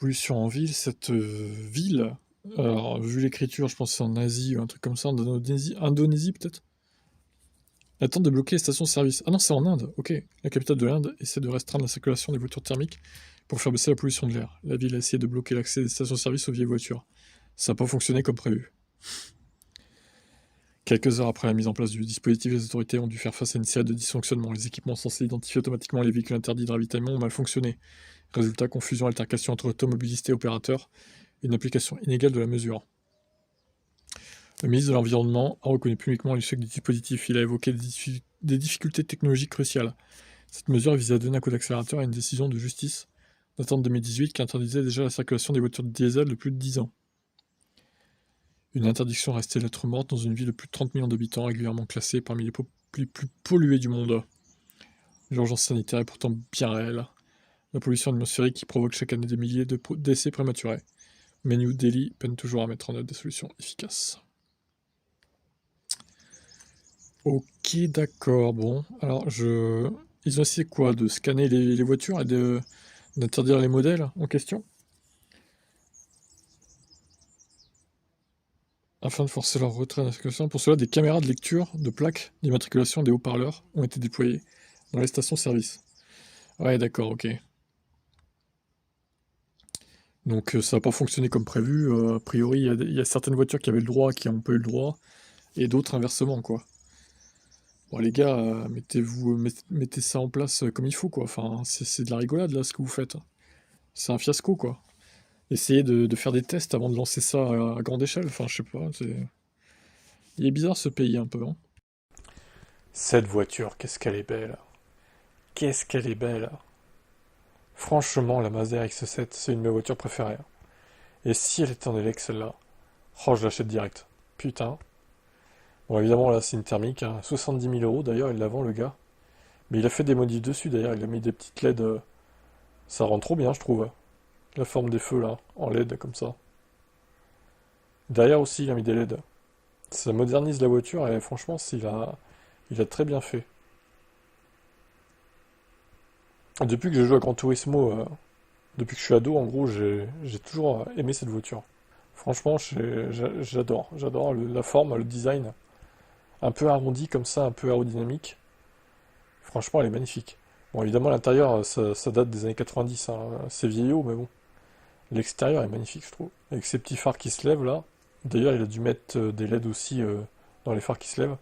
Pollution en ville, cette ville, alors vu l'écriture, je pense que c'est en Asie ou un truc comme ça, en Indonésie peut-être? Elle tente de bloquer les stations-service. Ah non, c'est en Inde, OK. La capitale de l'Inde essaie de restreindre la circulation des voitures thermiques pour faire baisser la pollution de l'air. La ville a essayé de bloquer l'accès des stations-service aux vieilles voitures. Ça n'a pas fonctionné comme prévu. Quelques heures après la mise en place du dispositif, les autorités ont dû faire face à une série de dysfonctionnements. Les équipements censés identifier automatiquement les véhicules interdits de ravitaillement ont mal fonctionné. Résultat, confusion, altercation entre automobilistes et opérateurs, et une application inégale de la mesure. Le ministre de l'Environnement a reconnu publiquement l'échec du dispositif. Il a évoqué des difficultés technologiques cruciales. Cette mesure visait à donner un coup d'accélérateur à une décision de justice datant de 2018 qui interdisait déjà la circulation des voitures diesel de plus de 10 ans. Une interdiction restait lettre morte dans une ville de plus de 30 millions d'habitants, régulièrement classée parmi les plus polluées du monde. L'urgence sanitaire est pourtant bien réelle. La pollution atmosphérique qui provoque chaque année des milliers de décès prématurés. Mais New Delhi peine toujours à mettre en œuvre des solutions efficaces. Ok, d'accord, bon. Alors, ils ont essayé quoi? De scanner les voitures et d'interdire les modèles en question? Afin de forcer leur retrait d'immatriculation. Pour cela, des caméras de lecture de plaques d'immatriculation et des haut-parleurs ont été déployés dans les stations-service. Ouais, d'accord, ok. Donc ça n'a pas fonctionné comme prévu. A priori, il y a certaines voitures qui avaient le droit, qui n'ont pas eu le droit, et d'autres inversement, quoi. Bon, les gars, mettez ça en place comme il faut, quoi. Enfin, c'est de la rigolade, là, ce que vous faites. C'est un fiasco, quoi. Essayez de faire des tests avant de lancer ça à grande échelle. Enfin, je sais pas. Il est bizarre ce pays, un peu, hein. Cette voiture, qu'est-ce qu'elle est belle. Qu'est-ce qu'elle est belle. Franchement, la Mazda RX-7, c'est une de mes voitures préférées. Et si elle était en élec, celle-là, oh, je l'achète direct. Putain. Bon, évidemment, là, c'est une thermique, hein. 70 000 euros, d'ailleurs, il la vend, le gars. Mais il a fait des modifs dessus, d'ailleurs. Il a mis des petites LED. Ça rend trop bien, je trouve. La forme des feux, là, en LED, comme ça. Derrière aussi, il a mis des LED. Ça modernise la voiture, et franchement, il a très bien fait. Depuis que je joue à Gran Turismo, depuis que je suis ado, en gros, j'ai toujours aimé cette voiture. Franchement, j'adore. J'adore la forme, le design. Un peu arrondi comme ça, un peu aérodynamique. Franchement, elle est magnifique. Bon, évidemment, l'intérieur, ça date des années 90, hein. C'est vieillot, mais bon. L'extérieur est magnifique, je trouve. Avec ses petits phares qui se lèvent, là. D'ailleurs, il a dû mettre des LED aussi dans les phares qui se lèvent.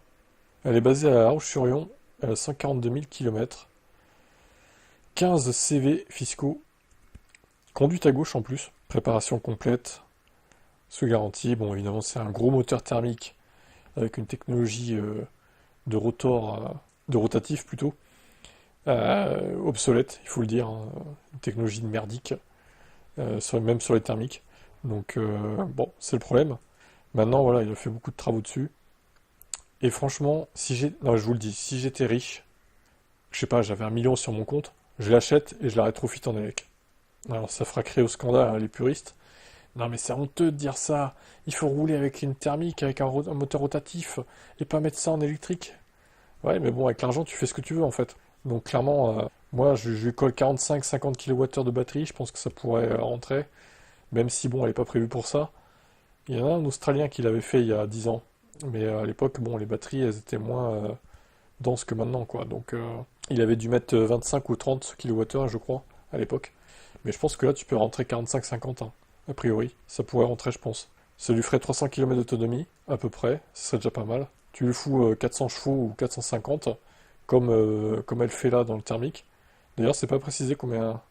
Elle est basée à La Roche-sur-Yon. Elle a 142 000 km. 15 CV fiscaux. Conduite à gauche en plus. Préparation complète. Sous garantie. Bon, évidemment, c'est un gros moteur thermique avec une technologie de rotor, de rotatif plutôt, obsolète, il faut le dire, hein, une technologie de merdique, même sur les thermiques. Donc bon, c'est le problème. Maintenant, voilà, il a fait beaucoup de travaux dessus. Et franchement, non, je vous le dis, si j'étais riche, je sais pas, j'avais 1 million sur mon compte, je l'achète et je la rétrofite en élec. Alors ça fera créer au scandale, hein, les puristes. Non mais c'est honteux de dire ça. Il faut rouler avec une thermique, avec un moteur rotatif, et pas mettre ça en électrique. Ouais, mais bon, avec l'argent, tu fais ce que tu veux, en fait. Donc, clairement, moi, je lui colle 45-50 kWh de batterie, je pense que ça pourrait rentrer, même si, bon, elle n'est pas prévue pour ça. Il y en a un Australien qui l'avait fait il y a 10 ans, mais à l'époque, bon, les batteries, elles étaient moins denses que maintenant, quoi. Donc, il avait dû mettre 25 ou 30 kWh, je crois, à l'époque. Mais je pense que là, tu peux rentrer 45-50, hein, a priori. Ça pourrait rentrer, je pense. Ça lui ferait 300 km d'autonomie, à peu près, ce serait déjà pas mal. Tu lui fous 400 chevaux ou 450, comme elle fait là dans le thermique. D'ailleurs, c'est pas précisé combien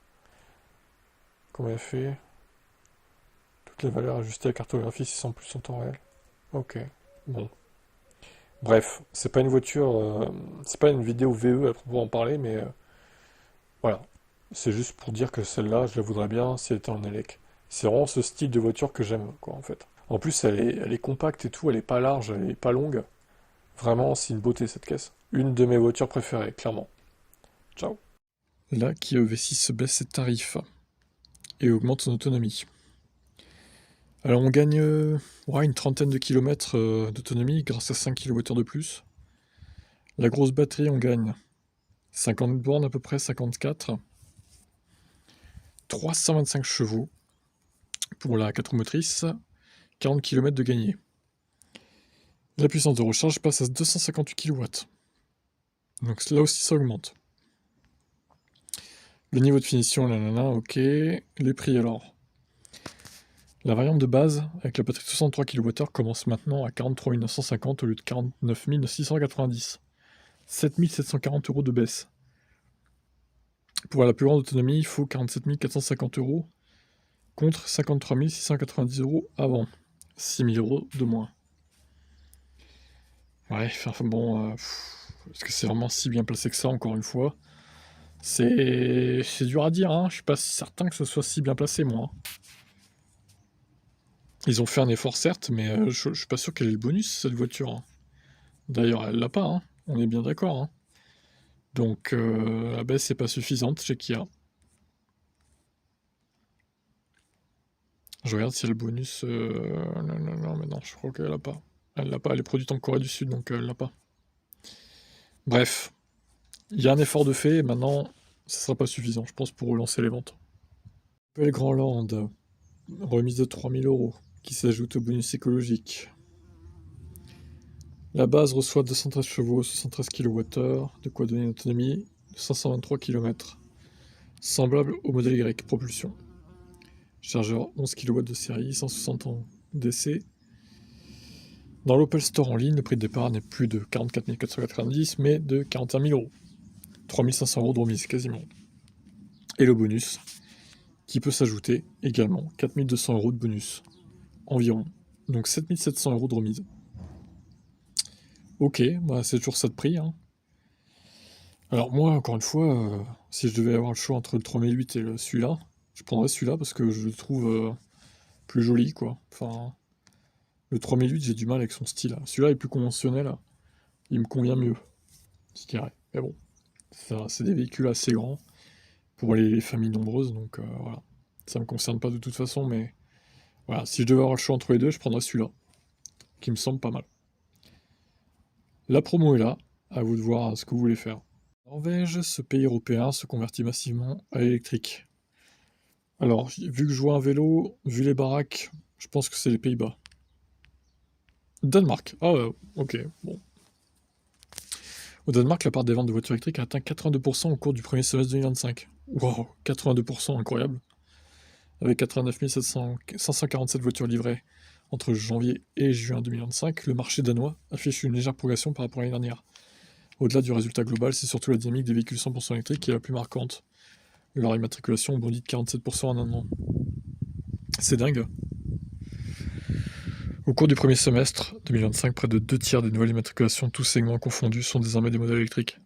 elle fait. Toutes les valeurs ajustées à cartographie 600 plus en temps réel. Ok, bon. Bref, c'est pas une voiture, c'est pas une vidéo VE à propos en parler, mais voilà. C'est juste pour dire que celle-là, je la voudrais bien si elle était en élec. C'est vraiment ce style de voiture que j'aime, quoi, en fait. En plus, elle est compacte et tout, elle est pas large, elle est pas longue. Vraiment, c'est une beauté cette caisse. Une de mes voitures préférées, clairement. Ciao. Là, Kia EV6 baisse ses tarifs et augmente son autonomie. Alors on gagne ouais, une trentaine de kilomètres d'autonomie grâce à 5 kWh de plus. La grosse batterie, on gagne 50 bornes à peu près, 54. 325 chevaux. Pour la 4 roues motrices, 40 km de gagné. La puissance de recharge passe à 258 kW. Donc là aussi ça augmente. Le niveau de finition, ok. Les prix alors. La variante de base, avec la batterie de 63 kWh, commence maintenant à 43 950 au lieu de 49 690. 7 740 € de baisse. Pour la plus grande autonomie, il faut 47 450 € contre 53 690 € avant. 6 000 € de moins. Ouais, enfin bon, est-ce que c'est vraiment si bien placé que ça, encore une fois? C'est dur à dire, hein. Je suis pas certain que ce soit si bien placé, moi. Ils ont fait un effort, certes, mais je suis pas sûr qu'elle ait le bonus, cette voiture, hein. D'ailleurs, elle l'a pas, hein. On est bien d'accord, hein. Donc, la baisse n'est pas suffisante chez Kia. Je regarde si elle a le bonus. Non, mais non, je crois qu'elle l'a pas. Elle l'a pas, elle est produite en Corée du Sud, donc elle l'a pas. Bref, il y a un effort de fait, et maintenant, ça sera pas suffisant, je pense, pour relancer les ventes. Opel Grandland, remise de 3 000 €, qui s'ajoute au bonus écologique. La base reçoit 213 chevaux, 73 kWh, de quoi donner une autonomie de 523 km. Semblable au modèle Y propulsion. Chargeur 11 kW de série, 160 ans d'essai. Dans l'Opel Store en ligne, le prix de départ n'est plus de 44 490, mais de 41 000 €. 3 500 € de remise quasiment. Et le bonus, qui peut s'ajouter également, 4 200 € de bonus, environ. Donc 7 700 € de remise. Ok, bah c'est toujours ça de prix, hein. Alors moi, encore une fois, si je devais avoir le choix entre le 3008 et celui-là, je prendrais celui-là parce que je le trouve plus joli, quoi. Enfin, le 3008, j'ai du mal avec son style. Celui-là est plus conventionnel, il me convient mieux, je dirais. Mais bon, c'est des véhicules assez grands pour les familles nombreuses, donc voilà. Ça me concerne pas de toute façon, mais voilà, si je devais avoir le choix entre les deux, je prendrais celui-là, qui me semble pas mal. La promo est là, à vous de voir ce que vous voulez faire. Norvège, ce pays européen, se convertit massivement à l'électrique. Alors, vu que je vois un vélo, vu les baraques, je pense que c'est les Pays-Bas. Danemark. Ah ouais, ok, bon. Au Danemark, la part des ventes de voitures électriques a atteint 82% au cours du premier semestre 2025. Wow, 82%, incroyable. Avec 89 547 voitures livrées entre janvier et juin 2025, le marché danois affiche une légère progression par rapport à l'année dernière. Au-delà du résultat global, c'est surtout la dynamique des véhicules 100% électriques qui est la plus marquante. Leur immatriculation bondit de 47% en un an. C'est dingue. Au cours du premier semestre 2025, près de 2 tiers des nouvelles immatriculations, tous segments confondus, sont désormais des modèles électriques.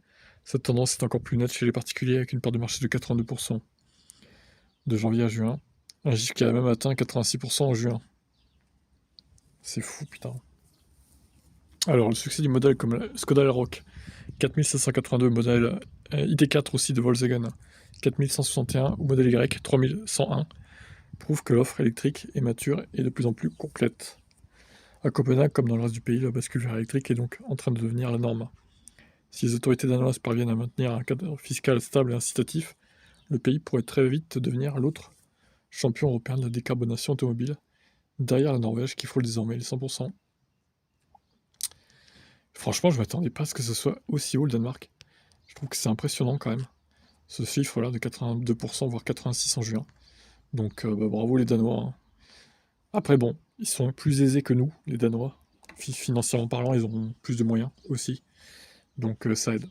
Cette tendance est encore plus nette chez les particuliers, avec une part de marché de 82%. De janvier à juin, un chiffre qui a même atteint 86% en juin. C'est fou, putain. Alors, le succès du modèle comme la Skoda Elroq, 4782, modèle ID4 aussi de Volkswagen, 4161, ou modèle Y, 3101, prouve que l'offre électrique est mature et de plus en plus complète. À Copenhague, comme dans le reste du pays, la bascule vers l'électrique est donc en train de devenir la norme. Si les autorités danoises parviennent à maintenir un cadre fiscal stable et incitatif, le pays pourrait très vite devenir l'autre champion européen de la décarbonation automobile, derrière la Norvège qui frôle désormais les 100%. Franchement, je m'attendais pas à ce que ce soit aussi haut le Danemark. Je trouve que c'est impressionnant quand même, ce chiffre-là de 82%, voire 86% en juin. Donc bravo les Danois, hein. Après bon, ils sont plus aisés que nous, les Danois. Financièrement parlant, ils ont plus de moyens aussi. Donc ça aide.